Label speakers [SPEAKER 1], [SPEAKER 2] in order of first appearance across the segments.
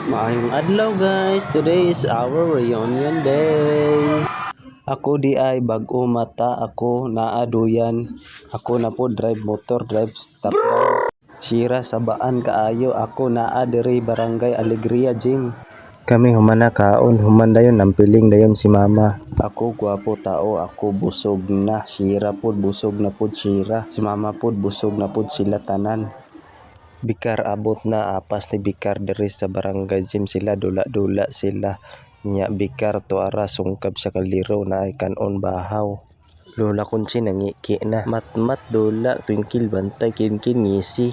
[SPEAKER 1] Maayong adlaw guys, today is our reunion day. Ako di ay bag-o mata, ako naaduyan. Ako na po drive motor, drive stop down. Sira sa baan kaayo, ako naa diri Barangay Alegria Gym. Kami humana kaon, human dayon nampiling dayon si mama. Ako gwapo tao, ako busog na, sira pod busog na pod sira. Si mama pod busog na pod sila tanan. Bikar abot na apas ni Bikar diri sa Barangay Gym sila dula-dula sila nya Bikar to ara sungkab sa kaliro na ay kanon bahaw. Lola Kunchi nangiki na matmat dula twinkle bantay kinkin ngisi.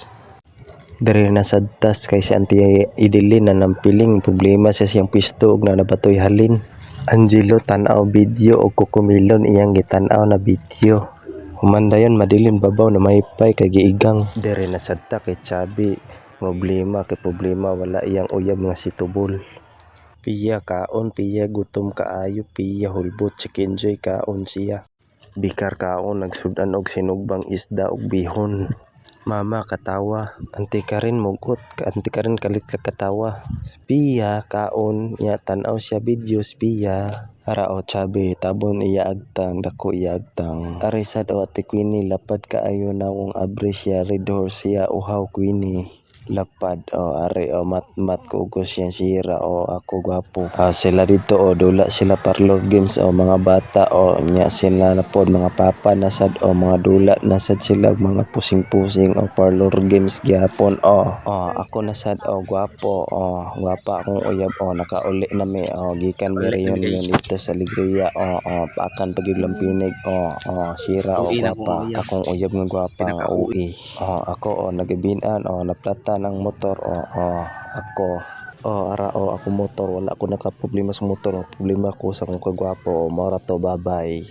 [SPEAKER 1] Diri na sadtas kay si Auntie Idilin na nampiling problema sa siyang pisto ug na nabatoy halin. Angelo tan-aw video og kukumilon iyang gitan-aw na video. Humandayon madilim babaw na maypay kay giigang. Dere na sadta kay Chabi. Problema wala iyang uyab nga situbol. Piya kaon, piya gutom kaayo, piya hulbot chicken joy kaon siya. Bikar kaon nagsudan og sinugbang isda ug bihon. Mama katawa, anti karin mugot, anti karin kalit katawa. Piya kaon nya tan-aw siya videos piya. Ara o Chabi, tabon iya agtang, dako iya agtang. Arisad o ati Queenie, lapad kaayo na kung abri siya, red horse siya, uhaw Queenie. Lapad o ari o matmat ko ugos yan sira o ako gwapo. Sila dito o dula sila parlor games o mga bata o nya sila na pod mga papa nasad o mga dula nasad sila mga pusing-pusing o parlor games gyapon o ako nasad o gwapo o gwapa akong uyab o nakauli na mi o gikan mi reunion dito sa Alegria o paakan pagiglampinig o sira o gwapa akong uyab nga gwapa nga ui ako o nagabinan o naplata ng motor ako ara ako motor wala ako nakaproblema sa motor problema ko sa kong kagwapo mora to bye bye.